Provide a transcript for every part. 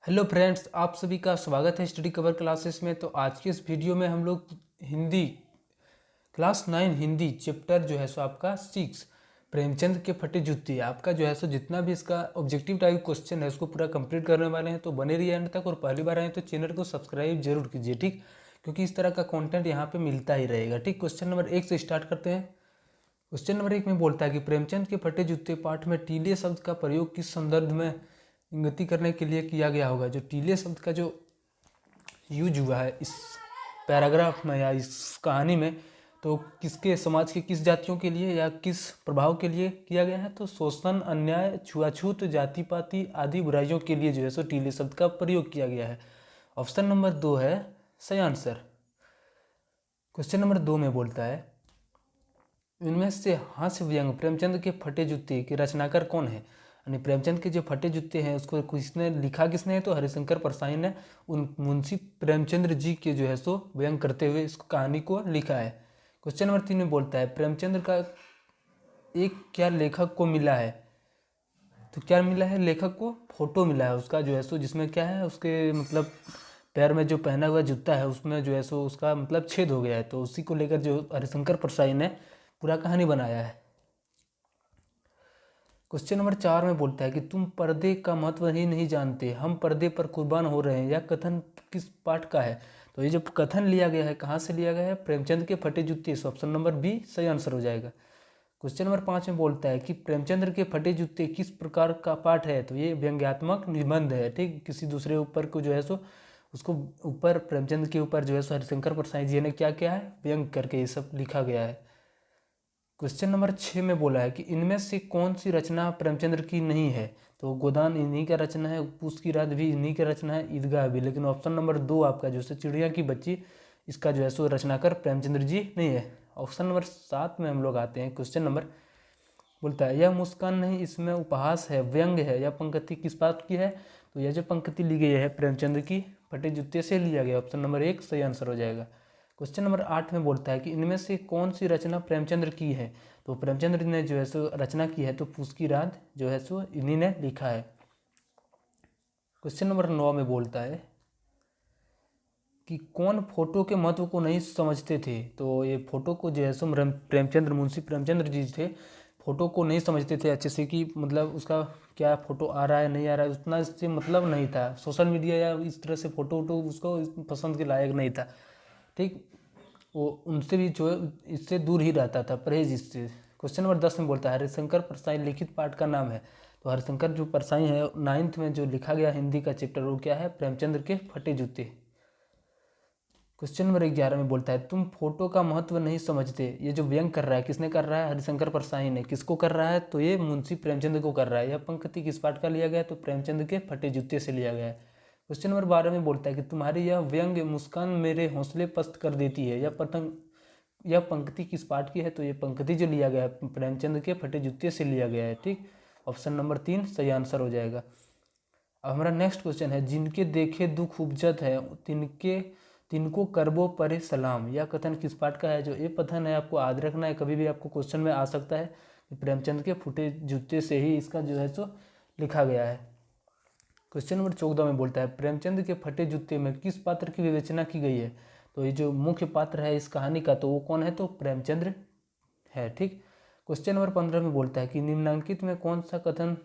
Hello friends, आप सभी का स्वागत है स्टडी कवर क्लासेस में। तो आज के इस वीडियो में हम लोग हिंदी क्लास 9 हिंदी चैप्टर जो है सो आपका 6 प्रेमचंद के फटे जूते आपका जो है सो जितना भी इसका ऑब्जेक्टिव टाइप क्वेश्चन है उसको पूरा कंप्लीट करने वाले हैं। तो बने रहिए एंड तक, और पहली बार आए तो चैनल को सब्सक्राइब जरूर कीजिए, ठीक, क्योंकि इस तरह का कॉन्टेंट यहाँ पर मिलता ही रहेगा। ठीक, क्वेश्चन नंबर 1 से स्टार्ट करते हैं। क्वेश्चन नंबर 1 में बोलता है कि प्रेमचंद के फटे जूते पाठ में टीले शब्द का प्रयोग किस संदर्भ में इंगित करने के लिए किया गया होगा। जो टीले शब्द का जो यूज हुआ है इस पैराग्राफ में या इस कहानी में, तो किसके समाज के किस जातियों के लिए या किस प्रभाव के लिए किया गया है। तो शोषण, अन्याय, छुआछूत, जाति पाति आदि बुराइयों के लिए जो है सो टीले शब्द का प्रयोग किया गया है। ऑप्शन नंबर 2 है सही आंसर। क्वेश्चन नंबर 2 में बोलता है इनमें से हास्य व्यंग प्रेमचंद के फटे जूते के रचनाकार कौन है। यानी प्रेमचंद के जो फटे जूते हैं उसको किसने लिखा, किसने है, तो हरिशंकर परसाई ने उन मुंशी प्रेमचंद्र जी के जो है सो व्यंग करते हुए इस कहानी को लिखा है। क्वेश्चन नंबर 3 में बोलता है प्रेमचंद्र का एक क्या लेखक को मिला है। तो क्या मिला है, लेखक को फोटो मिला है उसका जो है सो, जिसमें क्या है उसके मतलब पैर में जो पहना हुआ जूता है उसमें जो है सो उसका मतलब छेद हो गया है। तो उसी को लेकर जो हरिशंकर परसाई ने पूरा कहानी बनाया है। क्वेश्चन नंबर 4 में बोलता है कि तुम पर्दे का महत्व ही नहीं जानते, हम पर्दे पर कुर्बान हो रहे हैं। यह कथन किस पाठ का है। तो ये जो कथन लिया गया है कहाँ से लिया गया है, प्रेमचंद के फटे जूते। ऑप्शन नंबर बी सही आंसर हो जाएगा। क्वेश्चन नंबर 5 में बोलता है कि प्रेमचंद्र के फटे जूते किस प्रकार का पाठ है। तो ये व्यंग्यात्मक निबंध है, ठीक, किसी दूसरे ऊपर को जो है सो उसको ऊपर प्रेमचंद के ऊपर जो है सो हरिशंकर परसाई जी ने क्या किया है, व्यंग करके ये सब लिखा गया है। क्वेश्चन नंबर 6 में बोला है कि इनमें से कौन सी रचना प्रेमचंद्र की नहीं है। तो गोदान इन्हीं का रचना है, पूस की रात भी इन्हीं का रचना है, ईदगाह भी। लेकिन ऑप्शन नंबर 2 आपका जो है चिड़िया की बच्ची, इसका जो है सो रचनाकार प्रेमचंद्र जी नहीं है। ऑप्शन नंबर 7 में हम लोग आते हैं। क्वेश्चन नंबर बोलता है यह मुस्कान नहीं, इसमें उपहास है, व्यंग है, यह पंक्ति किस बात की है। तो यह जो पंक्ति ली गई है प्रेमचंद्र की फटे जूते से लिया गया। ऑप्शन नंबर 1 सही आंसर हो जाएगा। क्वेश्चन नंबर 8 में बोलता है कि इनमें से कौन सी रचना प्रेमचंद्र की है। तो प्रेमचंद्र ने जो है सो रचना की है, तो पूस की रात जो है सो इन्हीं ने लिखा है। क्वेश्चन नंबर 9 में बोलता है कि कौन फोटो के महत्व को नहीं समझते थे। तो ये फोटो को जो है सो प्रेमचंद्र, मुंशी प्रेमचंद्र जी थे, फोटो को नहीं समझते थे अच्छे से, कि मतलब उसका क्या फोटो आ रहा है नहीं आ रहा है, उतना इससे मतलब नहीं था। सोशल मीडिया या इस तरह से फोटो वोटो उसको पसंद के लायक नहीं था, ठीक, वो उनसे भी जो इससे दूर ही रहता था, परहेज इससे। क्वेश्चन नंबर 10 में बोलता है हरिशंकर परसाई लिखित पाठ का नाम है। तो हरिशंकर जो परसाई है 9th में जो लिखा गया हिंदी का चैप्टर वो क्या है, प्रेमचंद्र के फटे जूते। क्वेश्चन नंबर 11 में बोलता है तुम फोटो का महत्व नहीं समझते। ये जो व्यंग कर रहा है किसने कर रहा है, हरिशंकर परसाई ने। किसको कर रहा है, तो ये मुंशी प्रेमचंद को कर रहा है। यह पंक्ति किस पाठ का लिया गया, तो प्रेमचंद के फटे जूते से लिया गया है। क्वेश्चन नंबर 12 में बोलता है कि तुम्हारी यह व्यंग मुस्कान मेरे हौसले पस्त कर देती है। यह पंक्ति किस पाठ की है। तो ये पंक्ति जो लिया गया है प्रेमचंद के फटे जूते से लिया गया है, ठीक। ऑप्शन नंबर 3 सही आंसर हो जाएगा। अब हमारा नेक्स्ट क्वेश्चन है जिनके देखे दुख उपजत है तिनको करबो परे सलाम। यह कथन किस पाठ का है। जो ये कथन है आपको याद रखना है, कभी भी आपको क्वेश्चन में आ सकता है। प्रेमचंद के फटे जूते से ही इसका जो है सो लिखा गया है। क्वेश्चन नंबर 14 में बोलता है प्रेमचंद के फटे जूते में किस पात्र की विवेचना की गई है। तो ये जो मुख्य पात्र है इस कहानी का, तो वो कौन है, तो प्रेमचंद्र है, ठीक। क्वेश्चन नंबर 15 में बोलता है कि निम्नलिखित में कौन सा कथन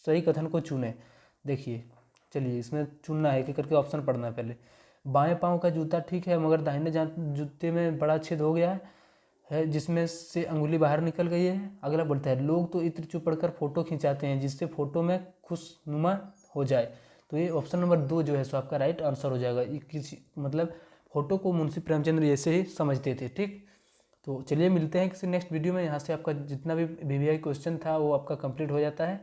सही कथन को चुने। देखिए, चलिए इसमें चुनना है कि करके ऑप्शन पढ़ना है पहले। बाएं पांव का जूता ठीक है, मगर दाहिने जूते में बड़ा छेद हो गया है जिसमें से अंगुली बाहर निकल गई है। अगला बोलता है लोग तो इत्र चुप पढ़कर फोटो खिंचाते हैं जिससे फोटो में खुशनुमा हो जाए। तो ये ऑप्शन नंबर 2 जो है सो आपका राइट आंसर हो जाएगा। ये किसी मतलब फोटो को मुंशी प्रेमचंद्र ऐसे ही समझते थे, ठीक। तो चलिए मिलते हैं किसी नेक्स्ट वीडियो में। यहाँ से आपका जितना भी वीवीआई क्वेश्चन था वो आपका कंप्लीट हो जाता है।